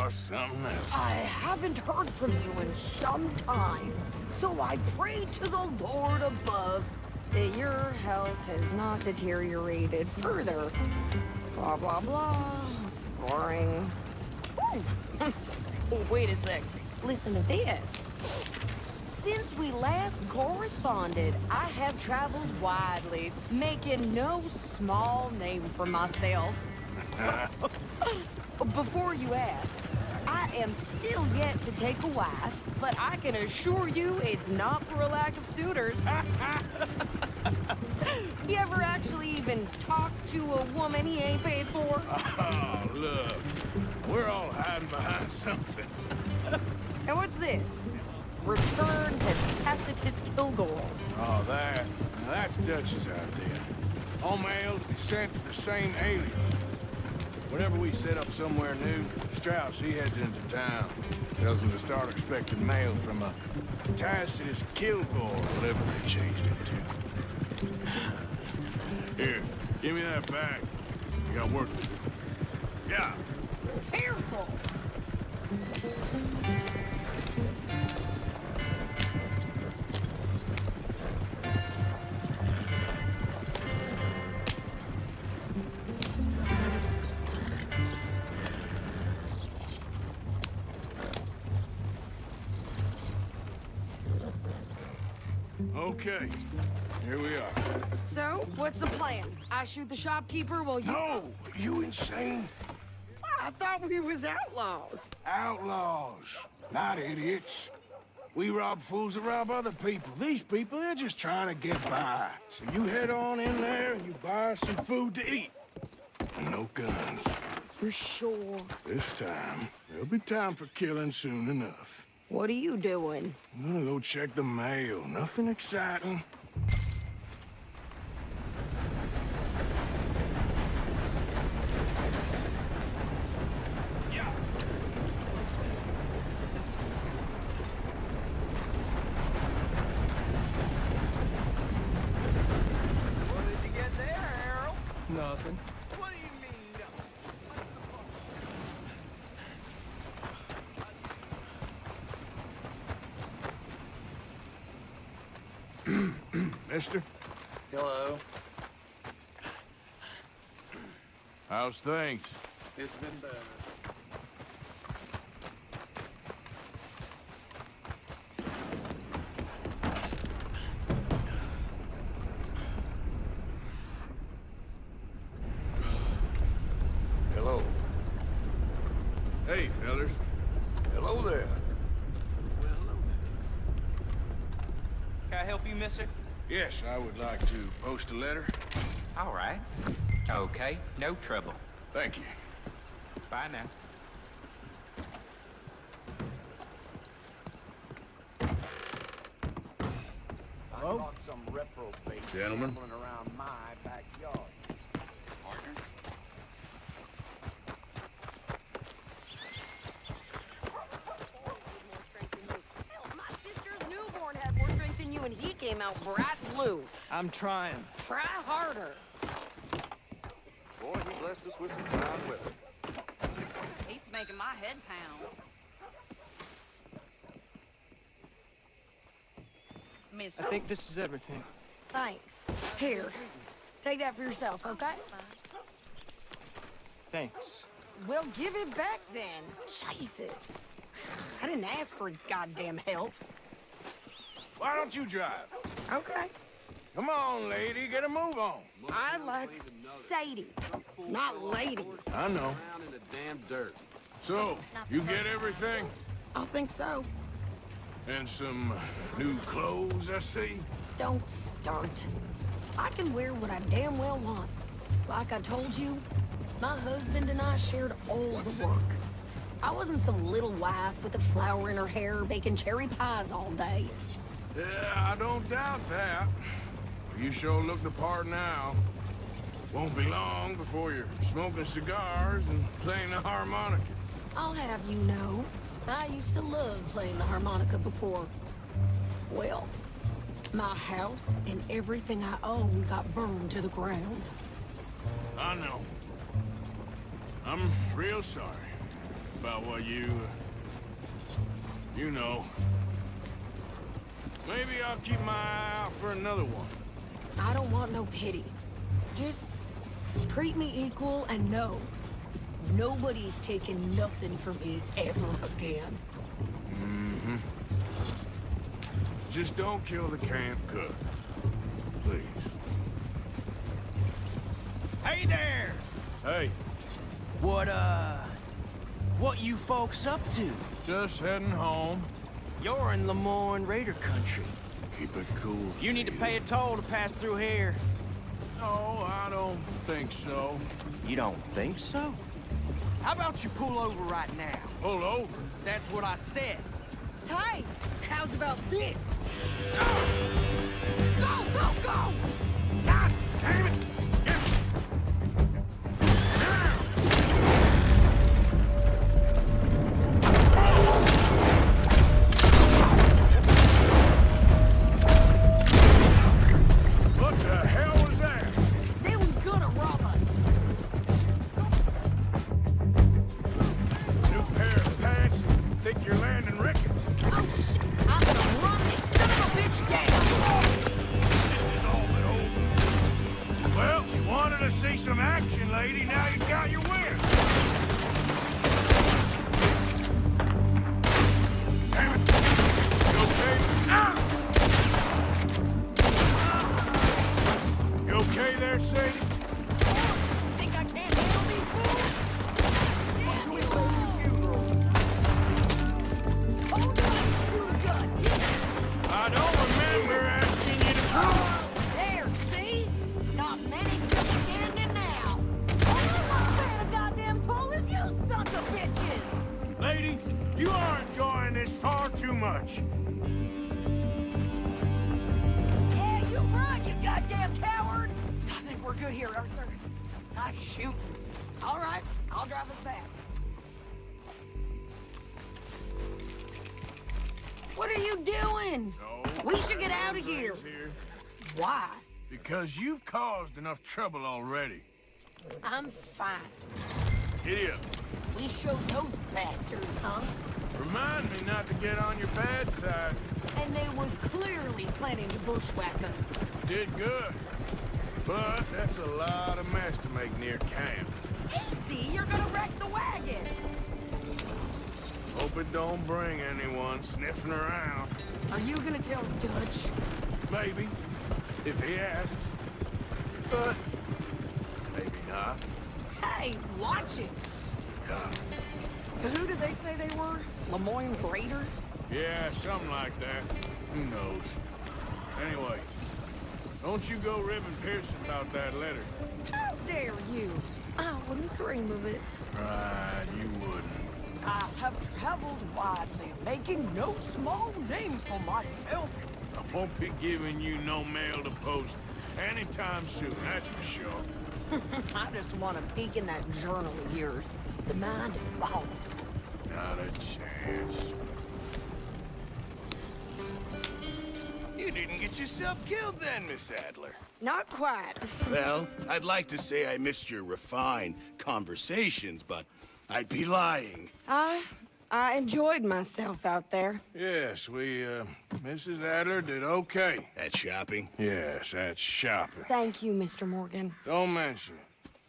are something else. I haven't heard from you in some time, so I pray to the Lord above that your health has not deteriorated further. Blah, blah, blah. It's boring. Ooh. Oh, wait a sec. Listen to this. Since we last corresponded, I have traveled widely, making no small name for myself. Before you ask, I am still yet to take a wife, but I can assure you it's not for a lack of suitors. You ever actually even talked to a woman he ain't paid for? Oh, look. We're all hiding behind something. And what's this? Return to Tacitus Kilgore. Oh, that's Dutch's idea. All mail to be sent to the same alias. Whenever we set up somewhere new, Strauss, he heads into town. Tells him to start expecting mail from a Tacitus Kilgore, whatever they changed it to. Here, give me that bag. We got work to do. Yeah. Careful! Okay, here we are. So, what's the plan? I shoot the shopkeeper while you... No! You insane? I thought we was outlaws. Outlaws, not idiots. We rob fools that rob other people. These people, they're just trying to get by. So you head on in there and you buy some food to eat. And no guns. You're sure? This time, there'll be time for killing soon enough. What are you doing? I'm gonna go check the mail. Nothing exciting. What did you get there, Harold? Nothing. What do you mean? Mister, Hello. how's things? It's been better. Hello. Hey, fellas. Hello there. Can I help you, mister? Yes, I would like to post a letter. All right. Okay, no trouble. Thank you. Bye now. I caught some reprobate Gentlemen. stumbling around my backyard. Partner? Hell, my sister's newborn had more strength than you, and he came out bright blue. I'm trying. Try harder. Boy, he blessed us with some fine weather. He's making my head pound. Miss, I think this is everything. Thanks. Here, take that for yourself, okay? Thanks. Well, give it back then. Jesus. I didn't ask for his goddamn help. Why don't you drive? Okay. Come on, lady, get a move on. I like Sadie, not lady. I know. Down in the damn dirt. So, you get everything? I think so. And some new clothes, I see? Don't start. I can wear what I damn well want. Like I told you, my husband and I shared all the work. I wasn't some little wife with a flower in her hair baking cherry pies all day. Yeah, I don't doubt that. You sure look the part now. Won't be long before you're smoking cigars and playing the harmonica. I'll have you know, I used to love playing the harmonica before. Well, my house and everything I own got burned to the ground. I know. I'm real sorry. about what you know. Maybe I'll keep my eye out for another one. I don't want no pity. Just treat me equal and know nobody's taking nothing from me ever again. Mm-hmm. Just don't kill the camp cook. Please. Hey there! Hey, What you folks up to? just heading home. You're in Lemoyne Raider country. Keep it cool. You need to Sadie. pay a toll to pass through here. No, I don't think so. You don't think so? How about you pull over right now? Pull over. That's what I said. Hey, how's about this? Go, go, go! God damn it! Get What the hell was that? They was gonna rob us. New pair of pants? Think you're landing Ricketts? Oh, shit. I'm gonna run this son of a bitch down. This is all but over. Well, you wanted to see some action, lady. Now you got your wish. Damn it. You okay? Ah! You okay there, Sadie? Think I can't handle these fools? Hold on, shoot a gun, I don't remember asking you to prove. There, see? Not many still standing now. I'm not paying a goddamn toll as you sons of bitches! Lady, you are enjoying this far too much. Yeah, you run, you goddamn coward! I think we're good here, Arthur. Nice shooting. All right, I'll drive us back. What are you doing? No, We should get out of here. Why? Because you've caused enough trouble already. I'm fine. Giddy up. We showed those bastards, huh? Remind me not to get on your bad side. And they was clearly planning to bushwhack us. Did good. But that's a lot of mess to make near camp. Easy, you're gonna wreck the wagon. Hope it don't bring anyone sniffing around. Are you gonna tell Dutch? Maybe, if he asks. But maybe not. Hey, watch it. So who did they say they were? Lemoyne Raiders? Yeah, something like that. Who knows? Anyway, don't you go ribbing Pearson about that letter. How dare you? I wouldn't dream of it. Right, you wouldn't. I have traveled widely, making no small name for myself. I won't be giving you no mail to post anytime soon, that's for sure. I just want to peek in that journal of yours. The mind of balls. Not a chance. You didn't get yourself killed then, Miss Adler. Not quite. Well, I'd like to say I missed your refined conversations, but I'd be lying. I enjoyed myself out there. Yes, Mrs. Adler did okay. At shopping? Yes, that's shopping. Thank you, Mr. Morgan. Don't mention it.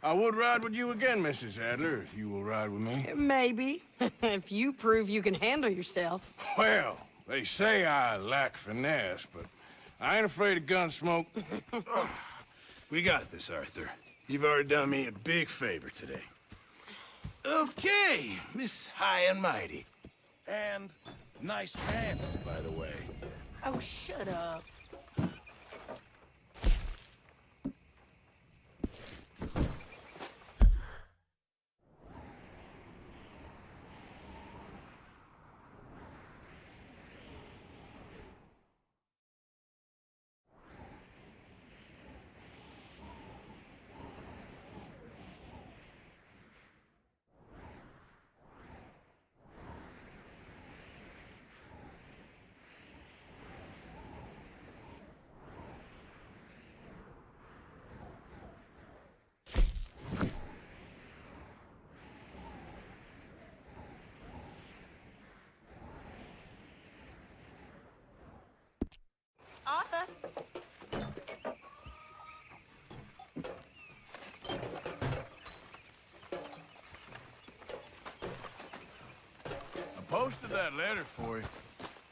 I would ride with you again, Mrs. Adler, if you will ride with me. Maybe. If you prove you can handle yourself. Well, they say I lack finesse, but I ain't afraid of gun smoke. We got this, Arthur. You've already done me a big favor today. Okay, Miss High and Mighty. And nice pants, by the way. Oh, shut up. Posted that letter for you.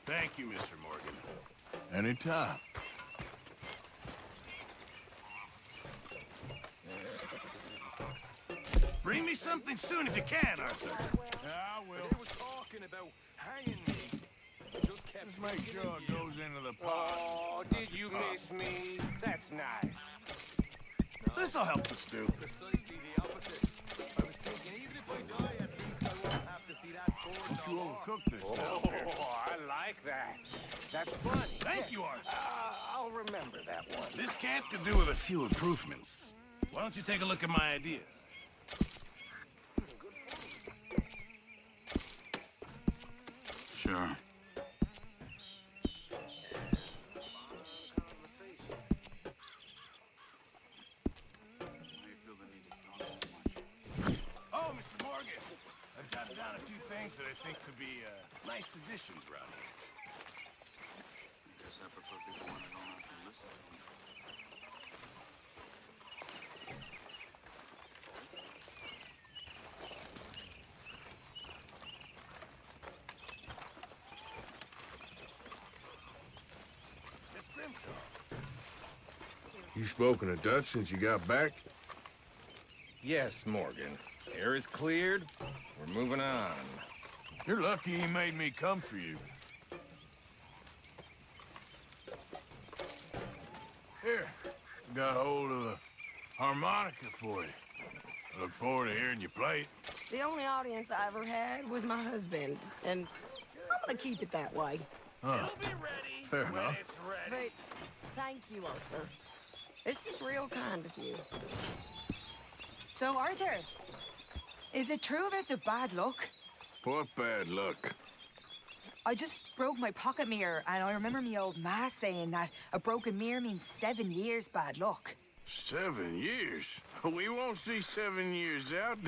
Thank you, Mr. Morgan. Anytime. Bring me something soon if you can, Arthur. Yeah, I will. They were talking about hanging me. Just make sure it goes into the pot. Oh, did you miss me? That's nice. This'll help the stew. Precisely the opposite. I was thinking, even if I die, at least I won't have to see that corn. You overcooked this down here. Oh, I like that. That's funny. Thank you, Arthur. I'll remember that one. This camp could do with a few improvements. Why don't you take a look at my ideas? Sure. Oh, Mr. Morgan, I've jotted down a few things that I think could be nice additions around here. Miss Grimshaw. You spoken to Dutch since you got back? Yes, Morgan. Air is cleared. We're moving on. You're lucky he made me come for you. Here, got hold of a harmonica for you. I look forward to hearing you play it. The only audience I ever had was my husband, and I'm gonna keep it that way. Huh. It'll be ready Fair when enough. it's ready. But thank you, Arthur. This is real kind of you. So, Arthur, is it true about the bad luck? What bad luck? I just broke my pocket mirror, and I remember me old ma saying that a broken mirror means 7 years bad luck. 7 years? We won't see 7 years out.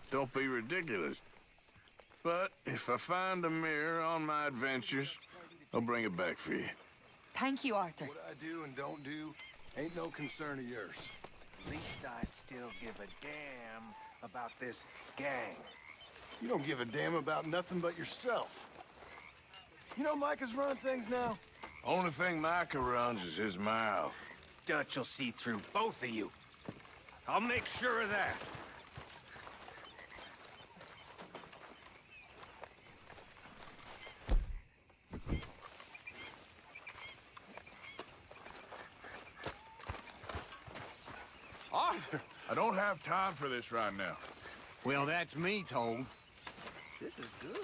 Don't be ridiculous. But if I find a mirror on my adventures, I'll bring it back for you. Thank you, Arthur. What I do and don't do ain't no concern of yours. At least I still give a damn about this gang. You don't give a damn about nothing but yourself. You know Micah's running things now? Only thing Micah runs is his mouth. Dutch will see through both of you. I'll make sure of that. Arthur! I don't have time for this right now. Well, that's me told. This is good.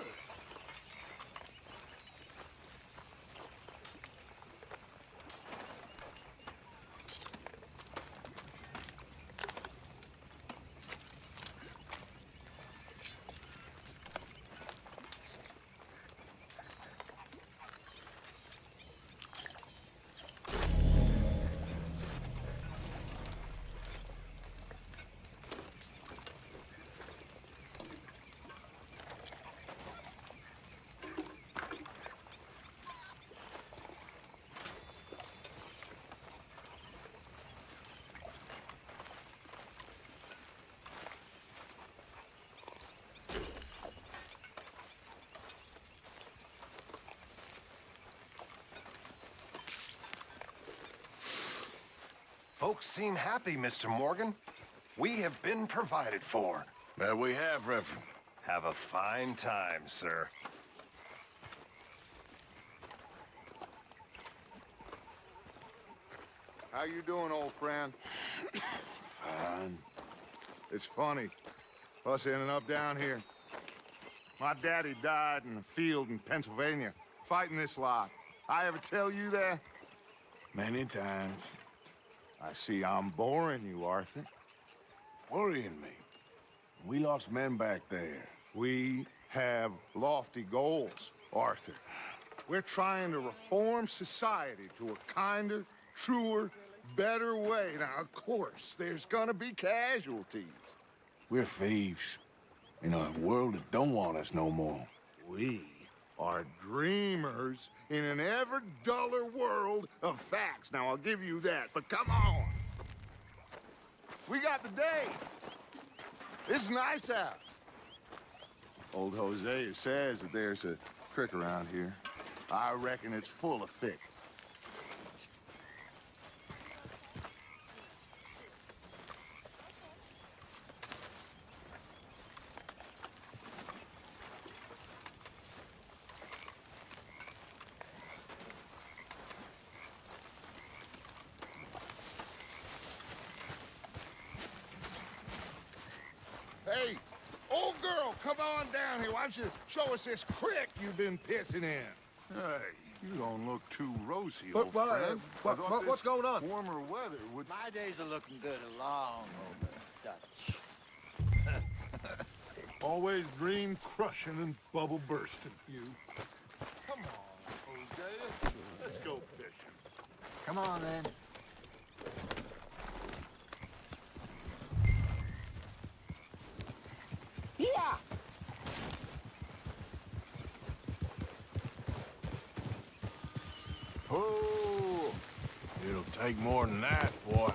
Folks seem happy, Mr. Morgan. We have been provided for. That we have, Reverend. Have a fine time, sir. How you doing, old friend? Fine. It's funny, us ending up down here. My daddy died in a field in Pennsylvania, fighting this lot. I ever tell you that? Many times. I see I'm boring you, Arthur. Worrying me. We lost men back there. We have lofty goals, Arthur. We're trying to reform society to a kinder, truer, better way. Now, of course, there's gonna be casualties. We're thieves. In a world that don't want us no more. We are dreamers in an ever duller world of facts. Now, I'll give you that, but come on. We got the day. It's nice out. Old Hosea says that there's a creek around here. I reckon it's full of fish. Hey, old girl, come on down here. Why don't you show us this crick you've been pissing in? Hey, you don't look too rosy, old friend. What's going on? Warmer weather would... My days are looking good along over Dutch. Always dream crushing and bubble bursting, you. Come on, Hosea. Let's go fishing. Come on, then. Yeah. Oh, it'll take more than that, boy.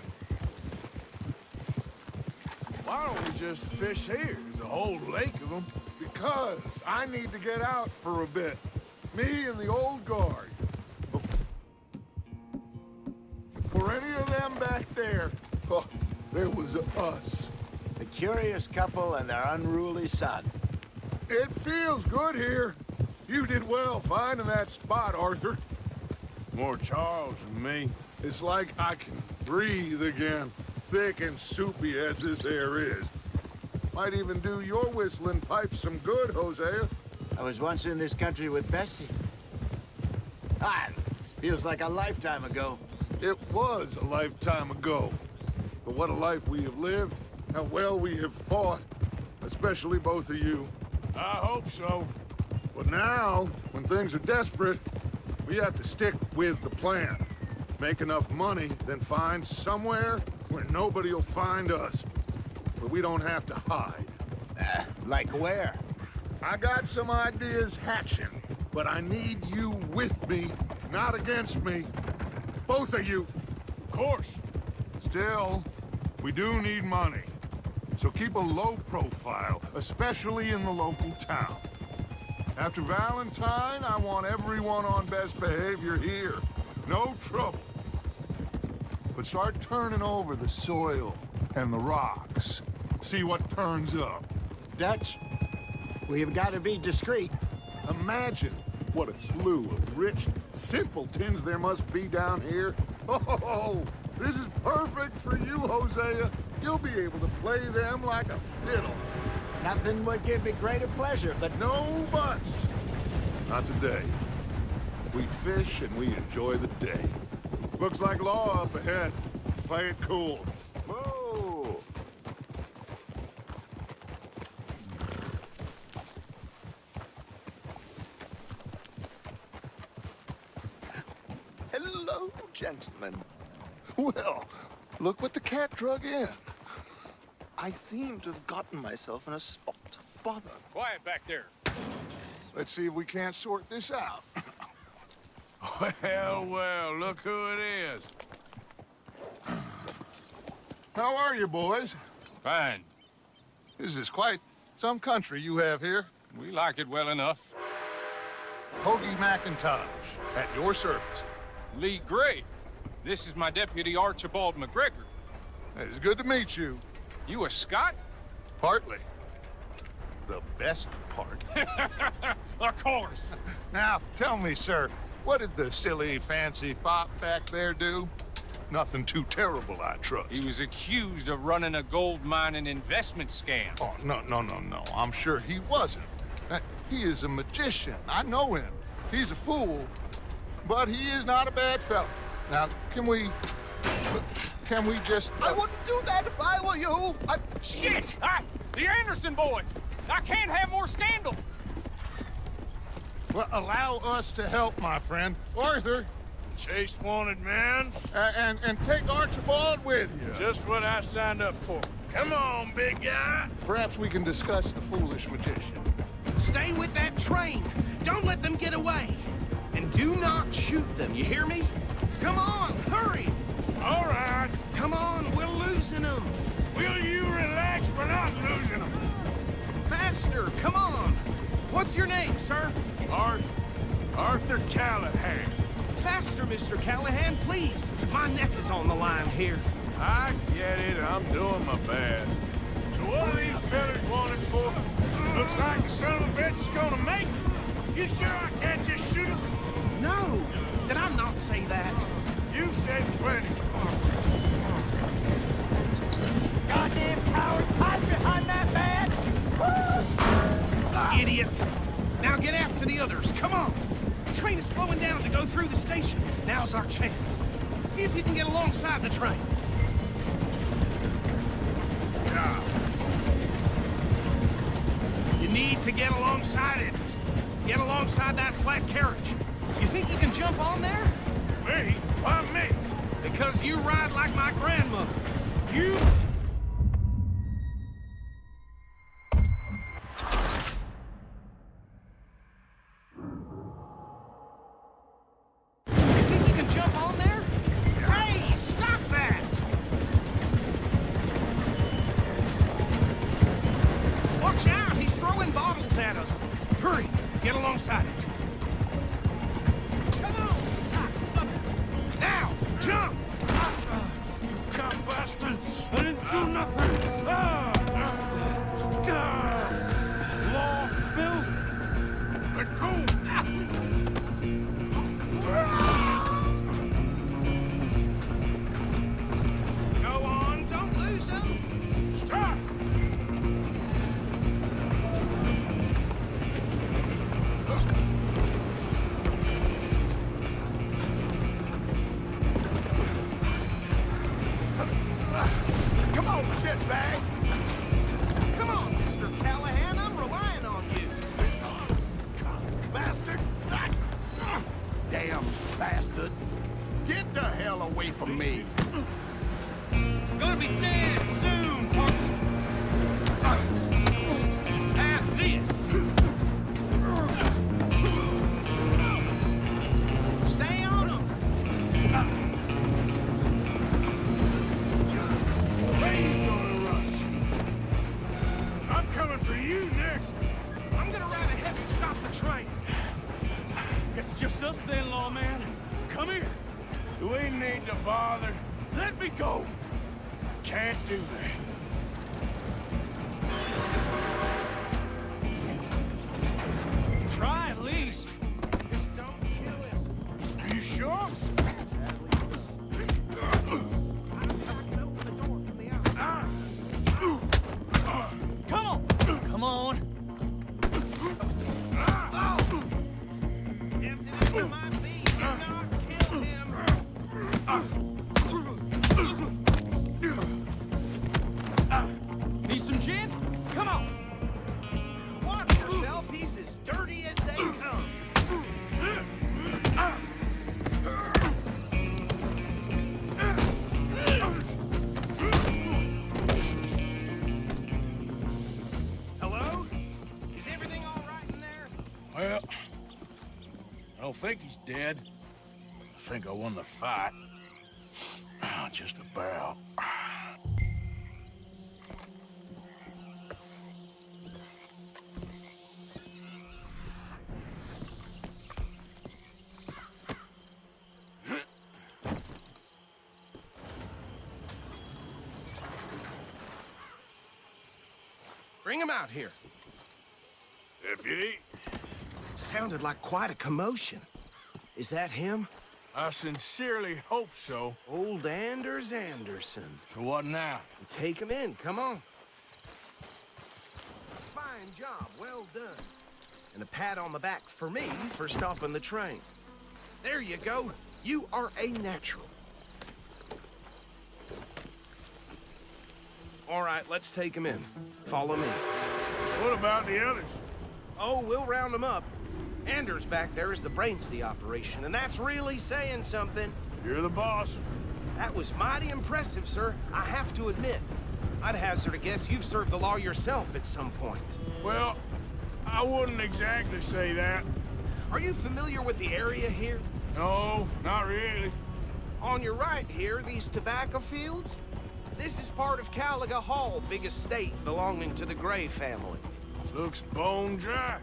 Why don't we just fish here? There's a whole lake of them. Because I need to get out for a bit. Me and the old guard. For any of them back there, oh, there was us. A curious couple and their unruly son. It feels good here. You did well finding that spot, Arthur. More Charles than me. It's like I can breathe again, thick and soupy as this air is. Might even do your whistling pipes some good, Hosea. I was once in this country with Bessie. Feels like a lifetime ago. It was a lifetime ago. But what a life we have lived. How well we have fought. Especially both of you. I hope so. But now, when things are desperate, we have to stick with the plan. Make enough money, then find somewhere where nobody will find us. Where we don't have to hide. Like where? I got some ideas hatching, but I need you with me, not against me. Both of you. Of course. Still, we do need money. So keep a low profile, especially in the local town. After Valentine, I want everyone on best behavior here. No trouble. But start turning over the soil and the rocks. See what turns up. Dutch, we've got to be discreet. Imagine what a slew of rich simpletons there must be down here. Oh, this is perfect for you, Hosea. You'll be able to play them like a fiddle. Nothing would give me greater pleasure, but No buts. Not today. We fish and we enjoy the day. Looks like law up ahead. Play it cool. Whoa! Hello, gentlemen. Well, look what the cat drug in. I seem to have gotten myself in a spot of bother. Quiet back there. Let's see if we can't sort this out. Well, look who it is. How are you, boys? Fine. This is quite some country you have here. We like it well enough. Hoagie McIntosh, at your service. Lee Gray. This is my deputy Archibald McGregor. It's good to meet you. You a Scot? Partly. The best part. Of course. Now, tell me, sir, what did the silly, fancy fop back there do? Nothing too terrible, I trust. He was accused of running a gold mining investment scam. Oh, no. I'm sure he wasn't. He is a magician. I know him. He's a fool, but he is not a bad fellow. Now, can we just... I wouldn't do that if I were you. Shit! The Anderson boys! I can't have more scandal! Well, allow us to help, my friend. Arthur, Chase wanted man. and take Archibald with you. Just what I signed up for. Come on, big guy. Perhaps we can discuss the foolish magician. Stay with that train. Don't let them get away. And do not shoot them, you hear me? Come on, hurry. All right. Come on, we're losing them. Will you relax? We're not losing them. Faster, come on. What's your name, sir? Arthur Callahan. Faster, Mr. Callahan, please. My neck is on the line here. I get it. I'm doing my best. So what are these fellas wanted for? Looks like the son of a bitch is gonna make it. You sure I can't just shoot him? No! Did I not say that? You've said plenty. Goddamn cowards, hide behind that man! Idiot! Now get after the others, come on! The train is slowing down to go through the station. Now's our chance. See if you can get alongside the train. You need to get alongside it. Get alongside that flat carriage. You think you can jump on there? Me? Why me? Because you ride like my grandmother. You... You think you can jump on there? Hey, stop that! Watch out, he's throwing bottles at us. Hurry, get alongside it. Come on, cocksucker! Now, jump! God bastard! I didn't do nothing! Law, Phil! Let go! Go on, don't lose him! Stop! Come on, shitbag! Come on, Mr. Callahan, I'm relying on you. Bastard! Damn bastard! Get the hell away from me! Gonna be dead soon, partner. Have this. Stay on him. Where you gonna run to? I'm coming for you next. I'm gonna ride ahead and stop the train. It's just us then, lawman. Come here. Do we need to bother? Let me go. Can't do that. Try at least. Just don't kill him. Are you sure? Come on. Come on. Tempted as you might be, do not kill him. Need some gin? Come on. Watch yourself. He's as dirty as they come. Hello? Is everything all right in there? Well, I don't think he's dead. I think I won the fight. Just about. Bring him out here. Deputy, Sounded like quite a commotion. Is that him? I sincerely hope so. Old Anders Anderson. So what now? Take him in, come on. Fine job, well done. And a pat on the back for me for stopping the train. There you go. You are a natural. All right, let's take him in. Follow me. What about the others? Oh, we'll round them up. Anders back there is the brains of the operation, and that's really saying something. You're the boss. That was mighty impressive, sir. I have to admit. I'd hazard a guess you've served the law yourself at some point. Well, I wouldn't exactly say that. Are you familiar with the area here? No, not really. On your right here, these tobacco fields? This is part of Caliga Hall, big estate belonging to the Gray family. Looks bone dry.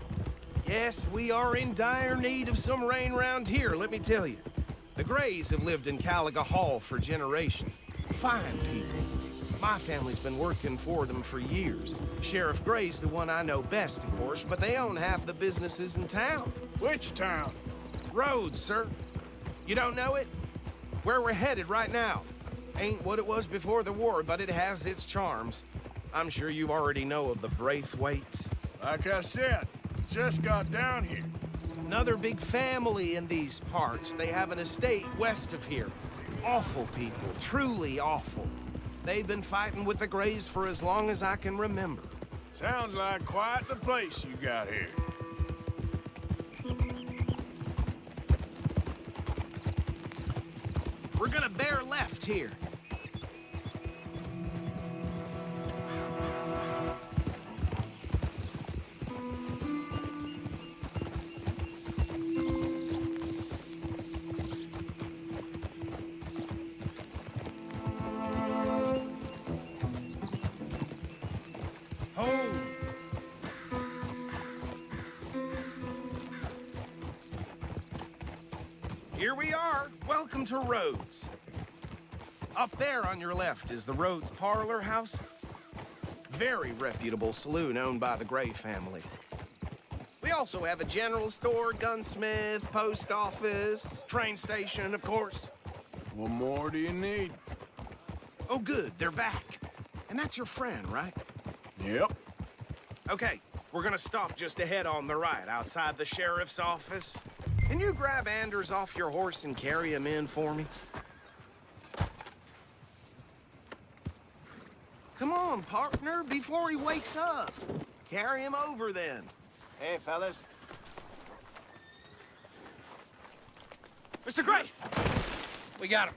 Yes, we are in dire need of some rain round here, let me tell you. The Grays have lived in Caliga Hall for generations. Fine people. My family's been working for them for years. Sheriff Gray's the one I know best, of course, but they own half the businesses in town. Which town? Rhodes, sir. You don't know it? Where we're headed right now. Ain't what it was before the war, but it has its charms. I'm sure you already know of the Braithwaites. Like I said, just got down here. Another big family in these parts. They have an estate west of here. Awful people, truly awful. They've been fighting with the Grays for as long as I can remember. Sounds like quite the place you got here. We're gonna bear left here. Home. Here we are. Welcome to Rhodes. Up there on your left is the Rhodes Parlor House. Very reputable saloon owned by the Gray family. We also have a general store, gunsmith, post office, train station, of course. What more do you need? Oh, good, they're back. And that's your friend, right? Yep. Okay, we're gonna stop just ahead on the right, outside the sheriff's office. Can you grab Anders off your horse and carry him in for me? Come on, partner, before he wakes up. Carry him over, then. Hey, fellas. Mr. Gray! We got him.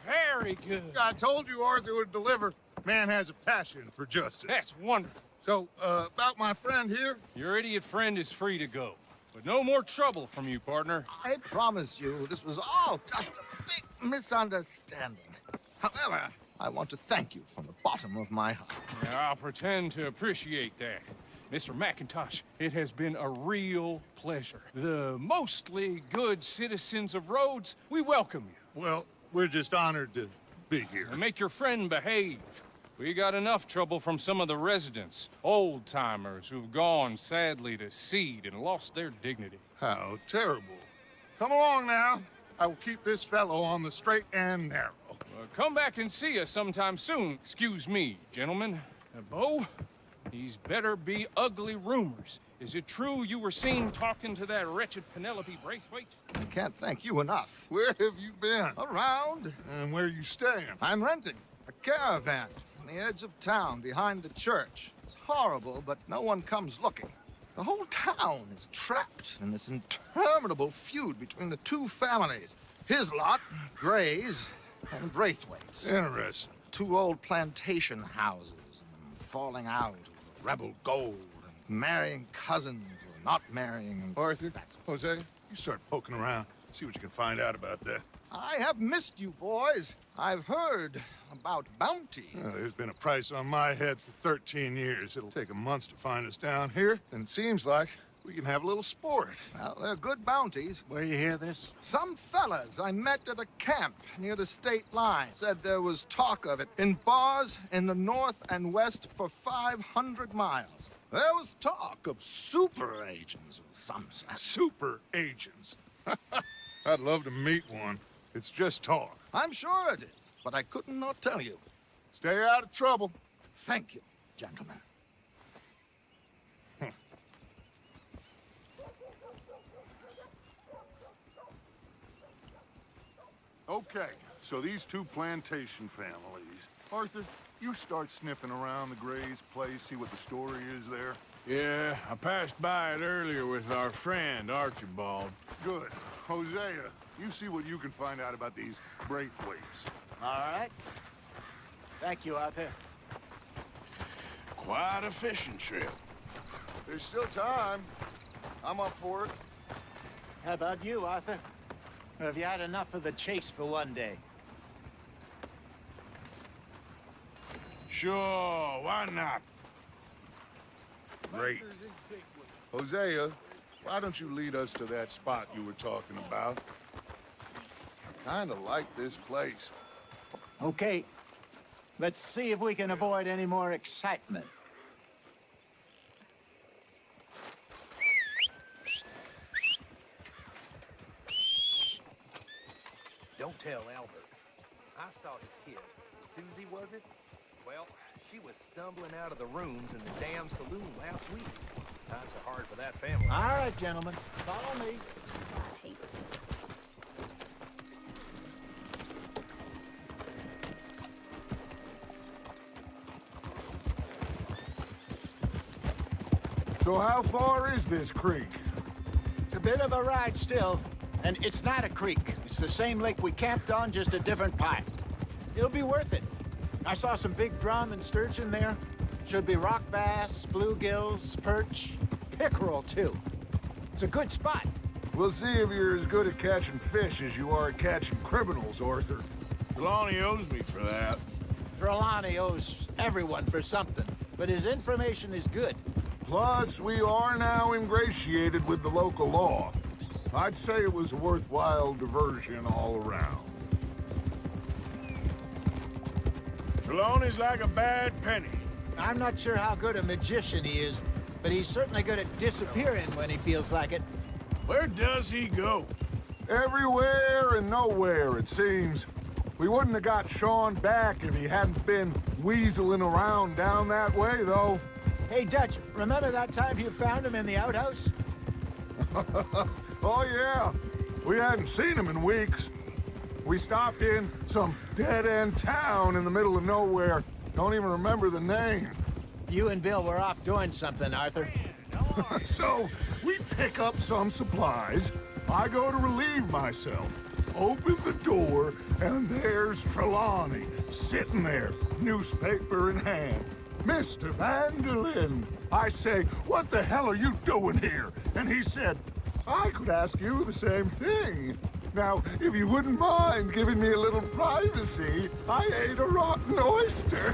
Very good. I told you Arthur would deliver. Man has a passion for justice. That's wonderful. So, about my friend here? Your idiot friend is free to go. But no more trouble from you, partner. I promise you, this was all just a big misunderstanding. However, I want to thank you from the bottom of my heart. I'll pretend to appreciate that. Mr. McIntosh, it has been a real pleasure. The mostly good citizens of Rhodes, we welcome you. Well, we're just honored to be here. And make your friend behave. We got enough trouble from some of the residents, old-timers who've gone, sadly, to seed and lost their dignity. How terrible. Come along now. I will keep this fellow on the straight and narrow. Come back and see us sometime soon. Excuse me, gentlemen. Bo, these better be ugly rumors. Is it true you were seen talking to that wretched Penelope Braithwaite? I can't thank you enough. Where have you been? Around. And where you staying? I'm renting a caravan on the edge of town behind the church. It's horrible, but no one comes looking. The whole town is trapped in this interminable feud between the two families. His lot, Gray's, and Braithwaite's. Interesting. Two old plantation houses, and falling out over rebel gold, and marrying cousins or not marrying. Arthur, Jose, you start poking around. See what you can find out about that. I have missed you, boys. I've heard about bounty. There's been a price on my head for 13 years. It'll take a month to find us down here, and it seems like we can have a little sport. Well, they're good bounties. Where you hear this? Some fellas I met at a camp near the state line said there was talk of it in bars in the north and west for 500 miles. There was talk of super agents of some sort. Super agents? I'd love to meet one. It's just talk. I'm sure it is, but I couldn't not tell you. Stay out of trouble. Thank you, gentlemen. Okay, so these two plantation families. Arthur, you start sniffing around the Gray's place, see what the story is there. Yeah, I passed by it earlier with our friend, Archibald. Good. Hosea, you see what you can find out about these Braithwaites. All right. Thank you, Arthur. Quite a fishing trip. There's still time. I'm up for it. How about you, Arthur? Or have you had enough of the chase for one day? Sure, why not? Great. Hosea, why don't you lead us to that spot you were talking about? Kinda like this place. Okay. Let's see if we can avoid any more excitement. Don't tell Albert. I saw his kid. Susie, was it? Well, she was stumbling out of the rooms in the damn saloon last week. Times are hard for that family. All right, gentlemen. Follow me. I hate this. So how far is this creek? It's a bit of a ride still, and it's not a creek. It's the same lake we camped on, just a different pipe. It'll be worth it. I saw some big drum and sturgeon there. Should be rock bass, bluegills, perch, pickerel too. It's a good spot. We'll see if you're as good at catching fish as you are at catching criminals, Arthur. Trelawney owes me for that. Trelawney owes everyone for something, but his information is good. Plus, we are now ingratiated with the local law. I'd say it was a worthwhile diversion all around. Trelawney's like a bad penny. I'm not sure how good a magician he is, but he's certainly good at disappearing when he feels like it. Where does he go? Everywhere and nowhere, it seems. We wouldn't have got Sean back if he hadn't been weaseling around down that way, though. Hey, Dutch, remember that time you found him in the outhouse? Oh, yeah. We hadn't seen him in weeks. We stopped in some dead-end town in the middle of nowhere. Don't even remember the name. You and Bill were off doing something, Arthur. So, we pick up some supplies. I go to relieve myself. Open the door, and there's Trelawney, sitting there, newspaper in hand. Mr. Vanderlyn. I say, what the hell are you doing here? And he said, I could ask you the same thing. Now, if you wouldn't mind giving me a little privacy, I ate a rotten oyster.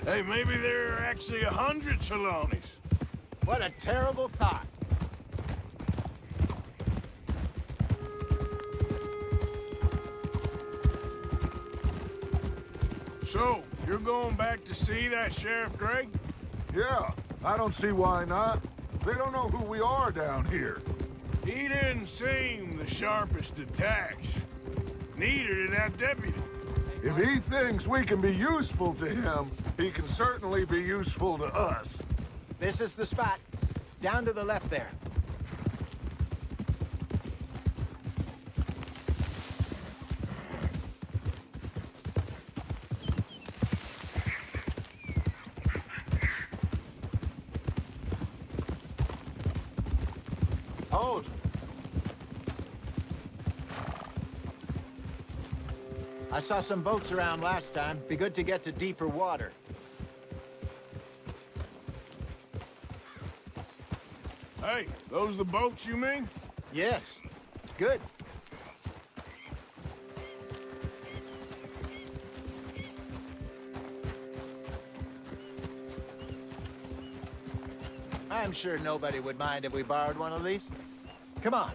Hey, maybe there are actually 100 Trelawneys. What a terrible thought. So, you're going back to see that Sheriff Gregg? Yeah, I don't see why not. They don't know who we are down here. He didn't seem the sharpest attacks. Neither did that deputy. If he thinks we can be useful to him, he can certainly be useful to us. This is the spot. Down to the left there. Hold. I saw some boats around last time. Be good to get to deeper water. Hey, those the boats you mean? Yes. Good. I'm sure nobody would mind if we borrowed one of these. Come on.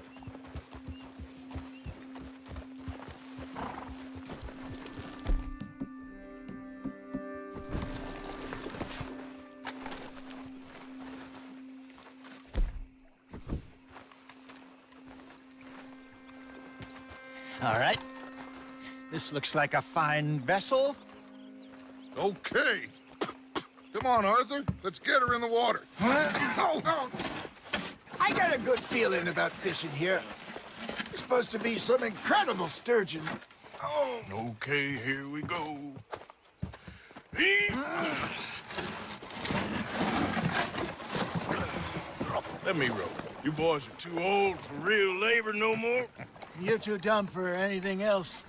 All right. This looks like a fine vessel. Okay. Come on, Arthur. Let's get her in the water. I got a good feeling about fishing here. It's supposed to be some incredible sturgeon. Oh. Okay, here we go. Let me row. You boys are too old for real labor no more. You're too dumb for anything else.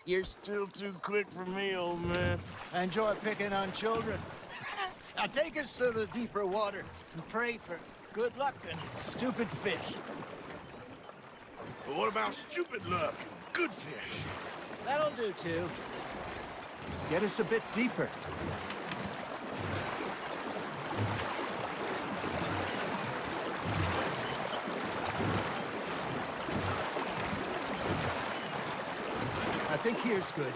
You're still too quick for me, old man. I enjoy picking on children. Now take us to the deeper water and pray for good luck and stupid fish. But what about stupid luck and good fish? That'll do, too. Get us a bit deeper. here's good.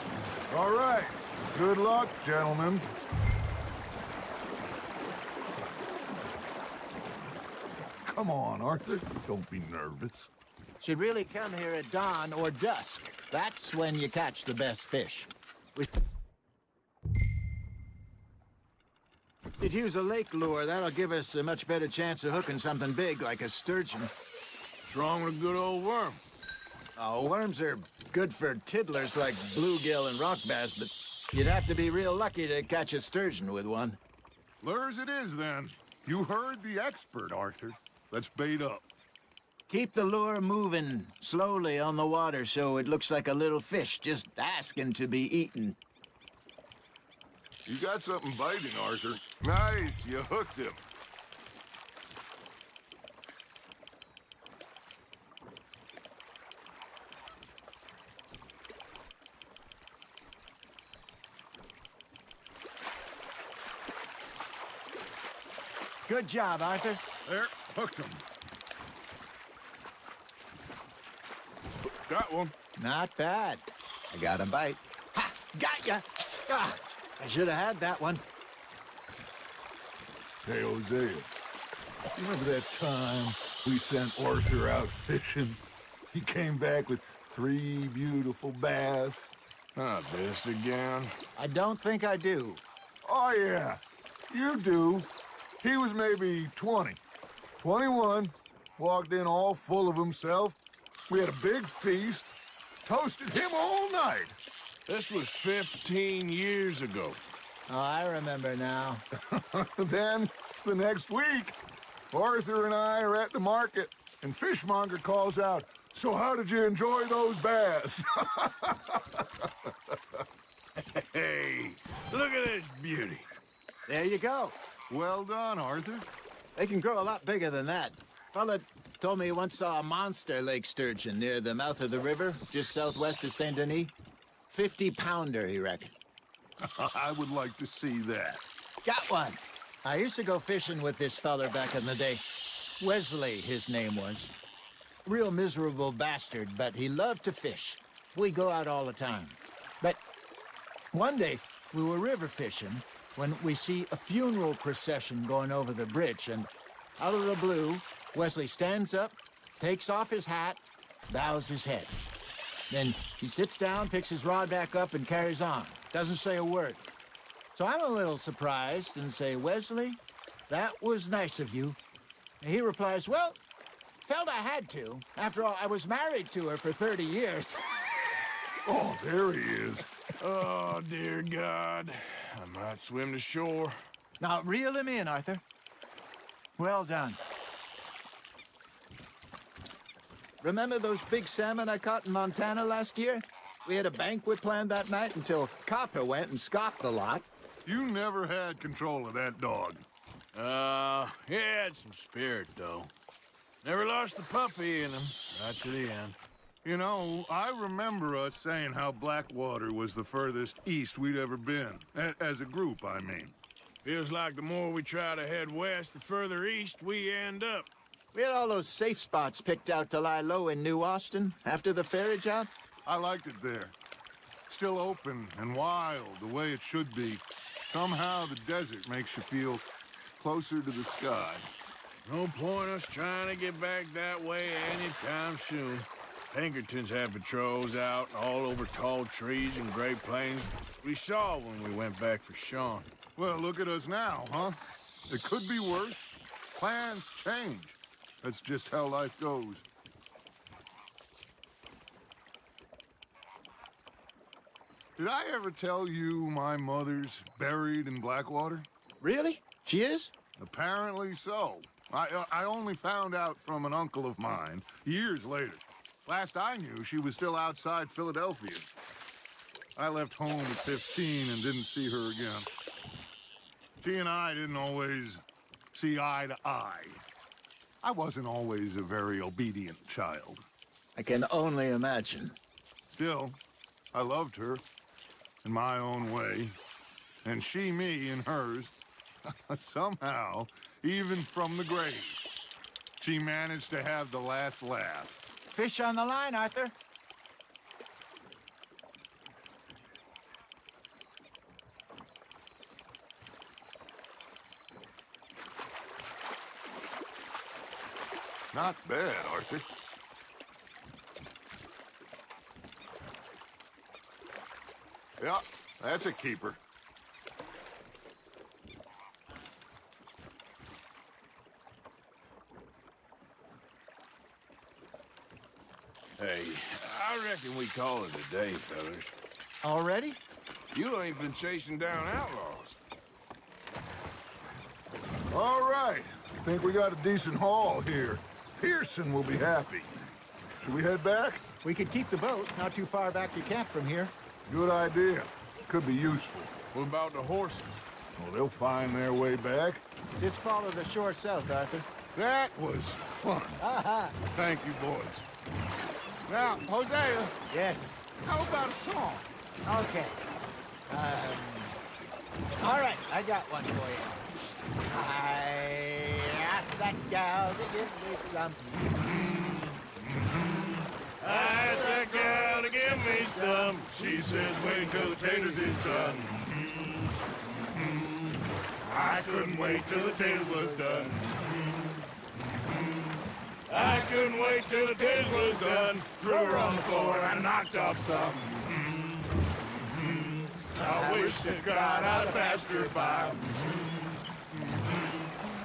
All right. Good luck, gentlemen. Come on, Arthur. Don't be nervous. Should really come here at dawn or dusk. That's when you catch the best fish. We could use a lake lure. That'll give us a much better chance of hooking something big like a sturgeon. What's wrong with a good old worm? Oh, worms are good for tiddlers like bluegill and rock bass, but you'd have to be real lucky to catch a sturgeon with one. Lures it is, then. You heard the expert, Arthur. Let's bait up. Keep the lure moving slowly on the water so it looks like a little fish just asking to be eaten. You got something biting, Arthur. Nice, you hooked him. Good job, Arthur. There, hooked him. Got one. Not bad. I got a bite. Ha! Got ya! Ah, I should have had that one. Hey, Hosea. Remember that time we sent Arthur out fishing? He came back with 3 beautiful bass. Not this again. I don't think I do. Oh, yeah. You do. He was maybe 20. 21. Walked in all full of himself. We had a big feast. Toasted him all night. This was 15 years ago. Oh, I remember now. Then, the next week, Arthur and I are at the market, and Fishmonger calls out, "So how did you enjoy those bass?" Hey, look at this beauty. There you go. Well done, Arthur. They can grow a lot bigger than that. Fella told me he once saw a monster lake sturgeon near the mouth of the river, just southwest of Saint Denis. 50-pounder, he reckoned. I would like to see that. Got one. I used to go fishing with this feller back in the day. Wesley, his name was. Real miserable bastard, but he loved to fish. We'd go out all the time. But one day, we were river fishing when we see a funeral procession going over the bridge, and out of the blue, Wesley stands up, takes off his hat, bows his head. Then he sits down, picks his rod back up, and carries on. Doesn't say a word. So I'm a little surprised and say, "Wesley, that was nice of you." And he replies, "Well, felt I had to. After all, I was married to her for 30 years. Oh, there he is. Oh, dear God. I might swim to shore. Now, reel him in, Arthur. Well done. Remember those big salmon I caught in Montana last year? We had a banquet planned that night until Copper went and scoffed a lot. You never had control of that dog. He had some spirit, though. Never lost the puppy in him, right to the end. You know, I remember us saying how Blackwater was the furthest east we'd ever been. As a group, I mean. Feels like the more we try to head west, the further east we end up. We had all those safe spots picked out to lie low in New Austin after the ferry job. I liked it there. Still open and wild, the way it should be. Somehow the desert makes you feel closer to the sky. No point us trying to get back that way anytime soon. Pinkertons had patrols out all over tall trees and Great Plains. We saw when we went back for Sean. Well, look at us now, huh? It could be worse. Plans change. That's just how life goes. Did I ever tell you my mother's buried in Blackwater? Really? She is? Apparently so. I only found out from an uncle of mine years later. Last I knew, she was still outside Philadelphia. I left home at 15 and didn't see her again. She and I didn't always see eye to eye. I wasn't always a very obedient child. I can only imagine. Still, I loved her in my own way, and she me in hers. Somehow, even from the grave, she managed to have the last laugh. Fish on the line, Arthur. Not bad, Arthur. Yeah, that's a keeper. Hey, I reckon we call it a day, fellas. Already? You ain't been chasing down outlaws. All right. Think we got a decent haul here. Pearson will be happy. Should we head back? We could keep the boat not too far back to camp from here. Good idea. Could be useful. What about the horses? Well, they'll find their way back. Just follow the shore south, Arthur. That was fun. Thank you, boys. Now, Hosea, Yes. how about a song? Okay. All right, I got one for you. I asked that gal to give me some. I asked that gal to give me some. She says, wait till the taters is done. I couldn't wait till the taters was done. I couldn't wait till the taters was done. Threw her on the floor and I knocked off some. I wish to God I'd have passed her by.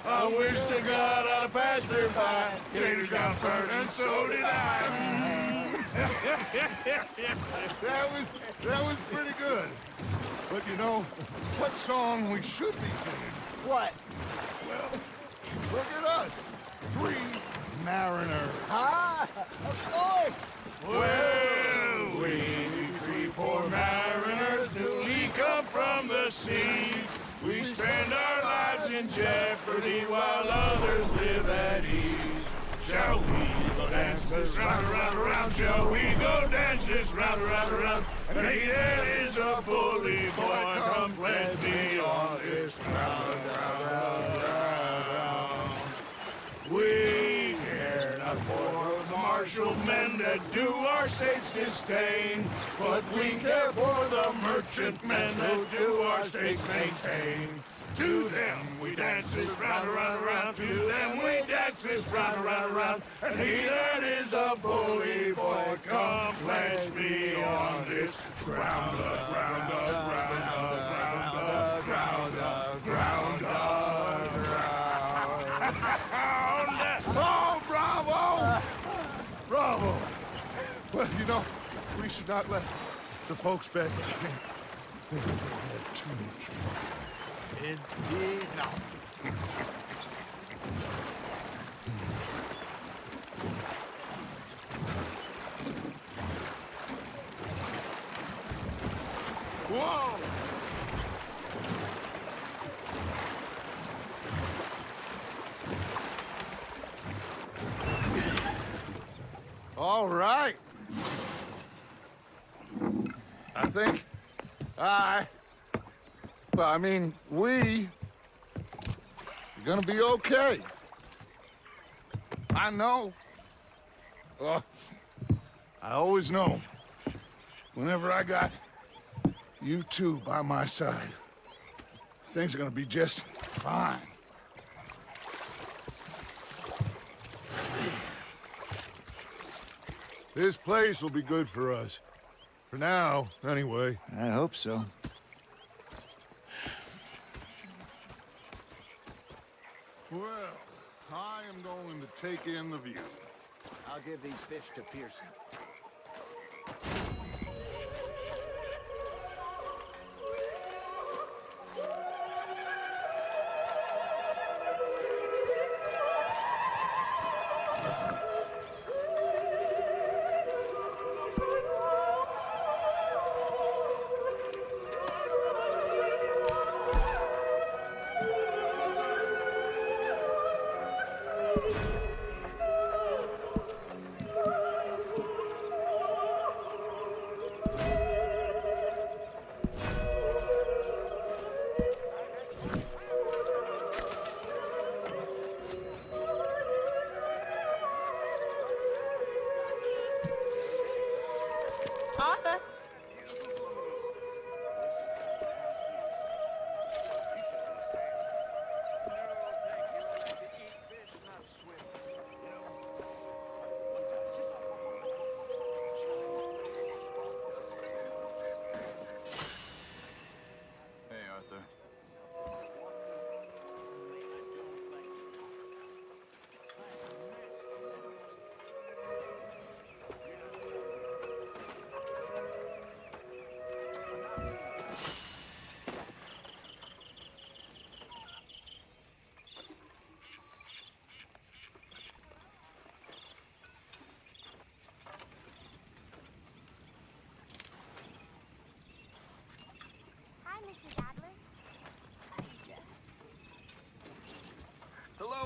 I wish to God I'd have passed her by. Taters got burnt and so did I. That was pretty good. But you know, what song we should be singing? What? Well, look at us. 3 mariners. Ah, of course. Well, we 3 poor mariners newly come from the seas. We spend our lives in jeopardy while others live at ease. Shall we go dance this round, around, around? Shall we go dance this round, around, around? And he that is a bully boy, come pledge me on this ground, ground. We care not for the martial men that do our state's disdain, but we care for the merchant men that do our state's maintain. To them we dance this round, around, around. To them we dance this round, around, around. And he that is a bully boy, come pledge me on this ground, ground, ground, ground, ground, ground, ground. Oh, bravo! Bravo! Well, you know, we should not let the folks back in camp think we had too much fun. Indeed not. Whoa! All right. I think we are gonna be okay. I know. I always know. Whenever I got you two by my side, things are gonna be just fine. This place will be good for us. For now, anyway. I hope so. Well, I am going to take in the view. I'll give these fish to Pearson. Arthur?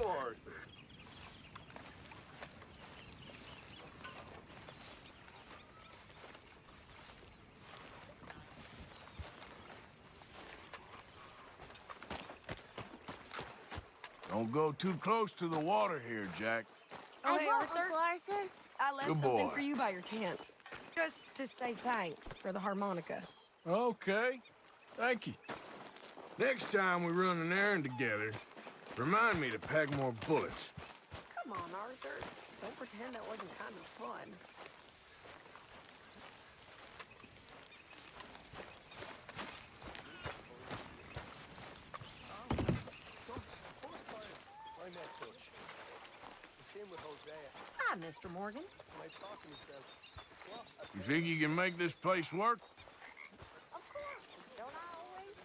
Arthur. Don't go too close to the water here, Jack. Oh, hey, won't, Arthur. Uncle Arthur. I left Good something boy. for you by your tent. Just to say thanks for the harmonica. Okay. Thank you. Next time we run an errand together, remind me to pack more bullets. Come on, Arthur. Don't pretend that wasn't kind of fun. Find that torch. It's him with Hosea. Hi, Mr. Morgan. When I talk to himself. You think you can make this place work? Of course. Don't I always?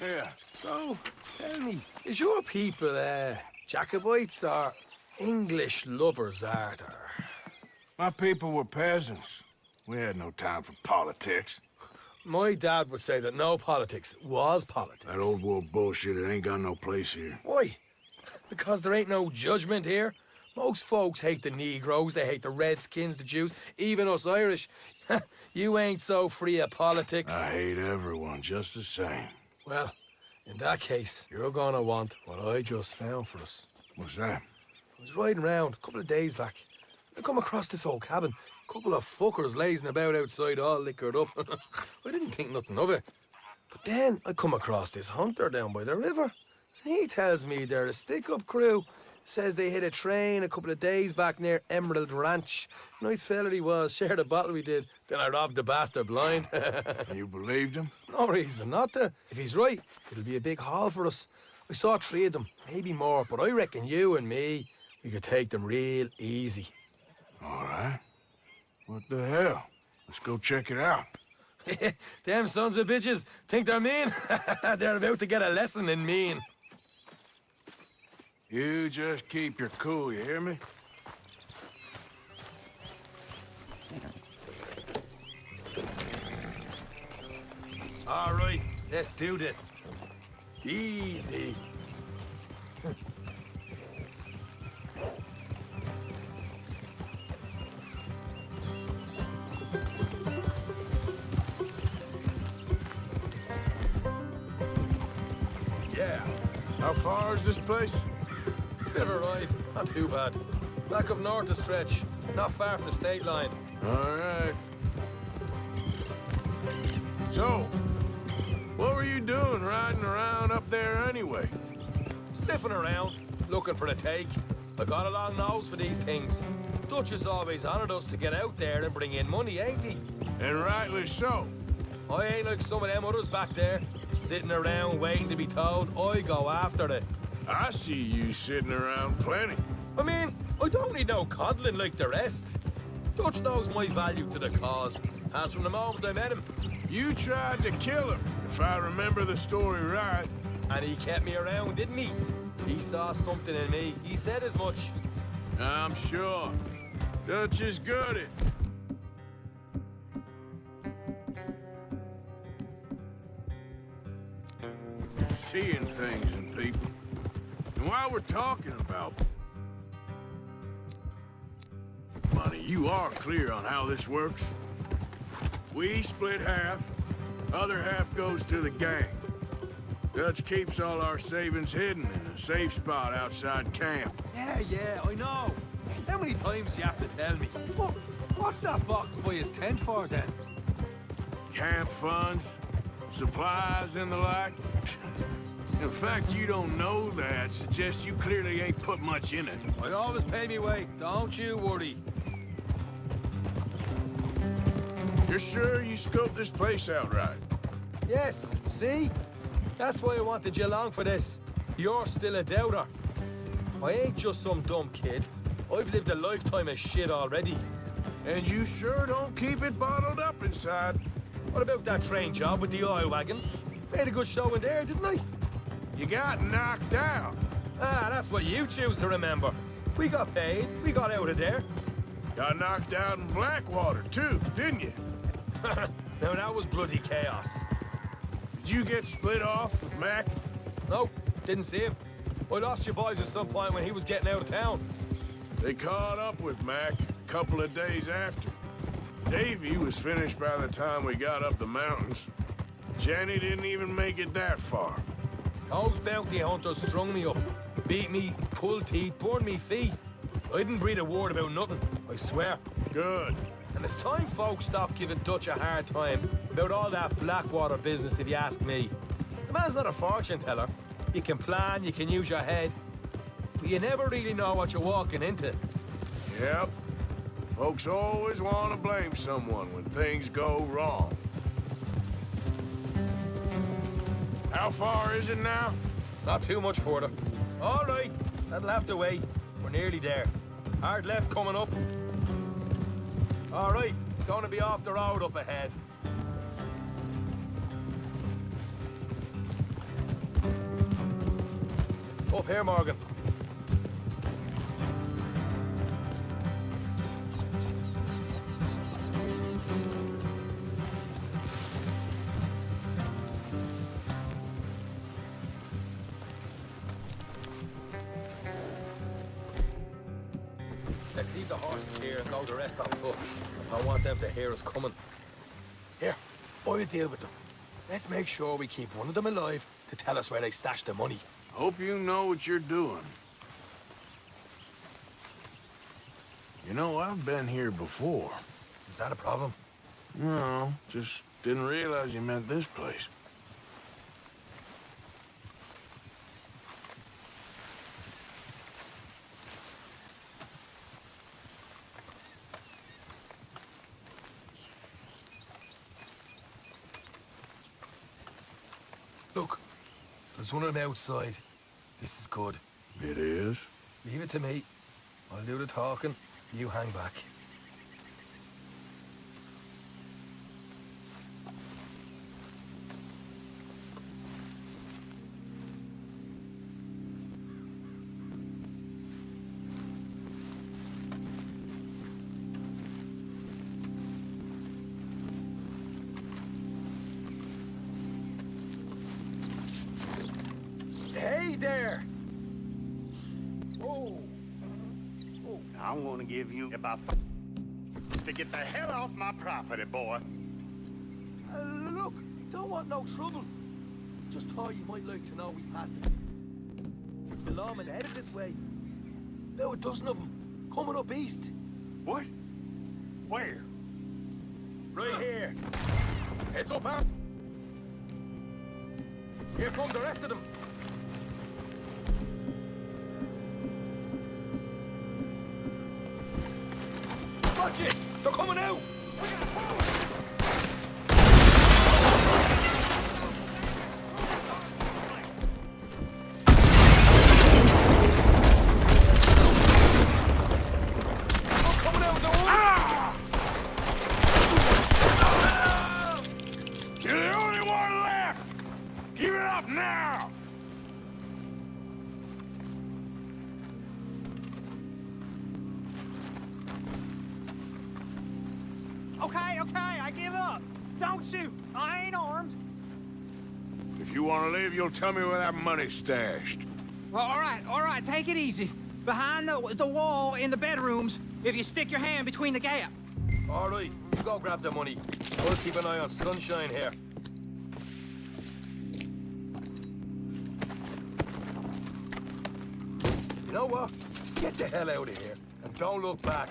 Yeah. So, tell me, is your people, Jacobites or English lovers, Arthur? My people were peasants. We had no time for politics. My dad would say that no politics was politics. That old world bullshit, it ain't got no place here. Why? Because there ain't no judgment here. Most folks hate the Negroes, they hate the Redskins, the Jews, even us Irish. You ain't so free of politics. I hate everyone just the same. Well, in that case, you're gonna want what I just found for us. What's that? I was riding around a couple of days back. I come across this old cabin. A couple of fuckers lazing about outside all liquored up. I didn't think nothing of it. But then I come across this hunter down by the river. And he tells me they're a stick-up crew. Says they hit a train a couple of days back near Emerald Ranch. Nice fella he was, shared a bottle we did. Then I robbed the bastard blind. You believed him? No reason not to. If he's right, it'll be a big haul for us. I saw 3 of them, maybe more, but I reckon you and me, we could take them real easy. All right. What the hell? Let's go check it out. Them sons of bitches think they're mean. They're about to get a lesson in mean. You just keep your cool, you hear me? All right, let's do this. Easy. Yeah. How far is this place? It's a bit of a ride, not too bad. Back up north a stretch, not far from the state line. All right. So, what were you doing riding around up there anyway? Sniffing around, looking for a take. I got a long nose for these things. Dutch is always honoured us to get out there and bring in money, ain't he? And rightly so. I ain't like some of them others back there, sitting around waiting to be told. I go after it. I see you sitting around plenty. I mean, I don't need no coddling like the rest. Dutch knows my value to the cause, as from the moment I met him. You tried to kill him, if I remember the story right. And he kept me around, didn't he? He saw something in me. He said as much. I'm sure. Dutch is good at... seeing things in people. And while we're talking about money, you are clear on how this works? We split half, other half goes to the gang. Dutch keeps all our savings hidden in a safe spot outside camp. Yeah, I know. How many times you have to tell me? What's that box by his tent for, then? Camp funds, supplies, and the like. The fact you don't know that suggests you clearly ain't put much in it. I always pay me way, don't you worry. You're sure you scoped this place out right? Yes, see? That's why I wanted you along for this. You're still a doubter. I ain't just some dumb kid. I've lived a lifetime of shit already. And you sure don't keep it bottled up inside. What about that train job with the oil wagon? Made a good show in there, didn't I? You got knocked out. Ah, that's what you choose to remember. We got paid. We got out of there. Got knocked out in Blackwater, too, didn't you? Now, that was bloody chaos. Did you get split off with Mac? Nope, didn't see him. I lost your boys at some point when he was getting out of town. They caught up with Mac a couple of days after. Davy was finished by the time we got up the mountains. Jenny didn't even make it that far. Those bounty hunters strung me up, beat me, pulled teeth, burned me feet. I didn't breathe a word about nothing, I swear. Good. And it's time folks stopped giving Dutch a hard time about all that Blackwater business, if you ask me. The man's not a fortune teller. You can plan, you can use your head, but you never really know what you're walking into. Yep. Folks always want to blame someone when things go wrong. How far is it now? Not too much further. All right, that'll have to wait. We're nearly there. Hard left coming up. All right, it's going to be off the road up ahead. Up here, Morgan. Let's leave the horses here and go the rest on foot. I don't want them to hear us coming. Here, I'll deal with them. Let's make sure we keep one of them alive to tell us where they stashed the money. Hope you know what you're doing. You know, I've been here before. Is that a problem? No, just didn't realize you meant this place. Look, there's one on the outside. This is good. It is? Leave it to me. I'll do the talking. You hang back. Hey there! Oh. I'm gonna give you about to get the hell off my property, boy. Look, don't want no trouble. Just thought you might like to know we passed the lawman headed this way. About a dozen of them, coming up east. What? Where? Right here. It's up out. Here come the rest of them. Watch it! They're coming out! You're the only one left! Give it up now! Okay, I give up. Don't shoot. I ain't armed. If you want to leave, you'll tell me where that money's stashed. Well, all right, take it easy. Behind the wall in the bedrooms, if you stick your hand between the gap. All right, you go grab the money. We'll keep an eye on Sunshine here. You know what? Just get the hell out of here and don't look back.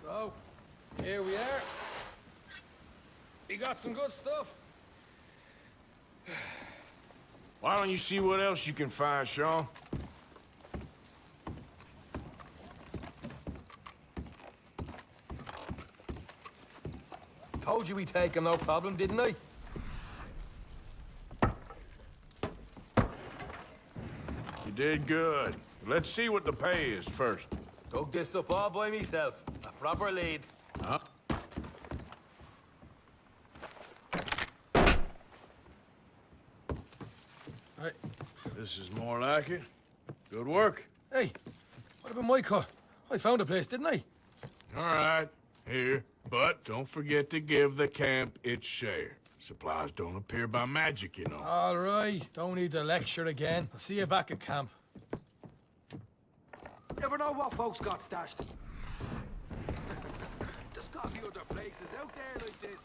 So, here we are. We got some good stuff. Why don't you see what else you can find, Sean? Told you we'd take him, no problem, didn't I? You did good. Let's see what the pay is first. Dug this up all by myself. A proper lead. Huh? Hey, this is more like it. Good work. Hey, what about my car? I found a place, didn't I? All right, here. But don't forget to give the camp its share. Supplies don't appear by magic, you know. All right, don't need to lecture again. I'll see you back at camp. Never know what folks got stashed. There's got to be other places out there like this.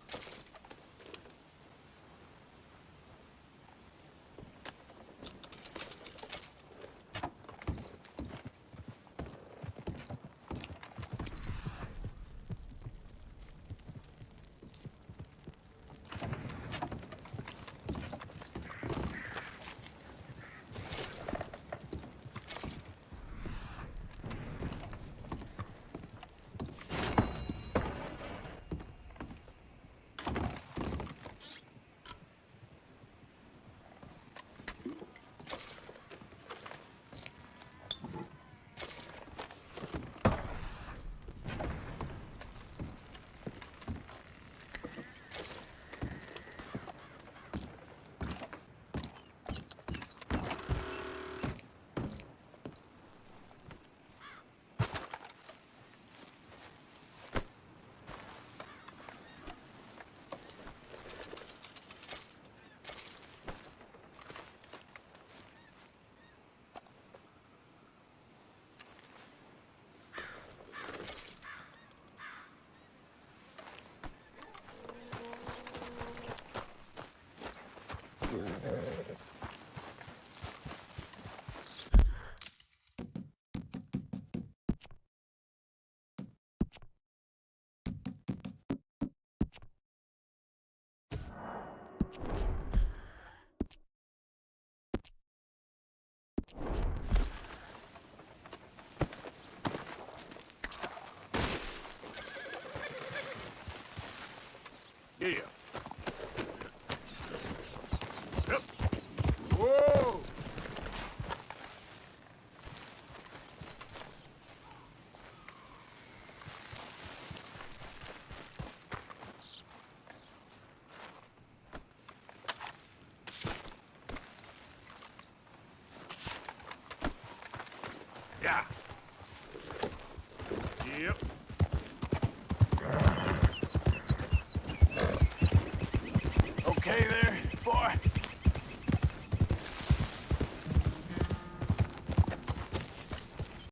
Yeah.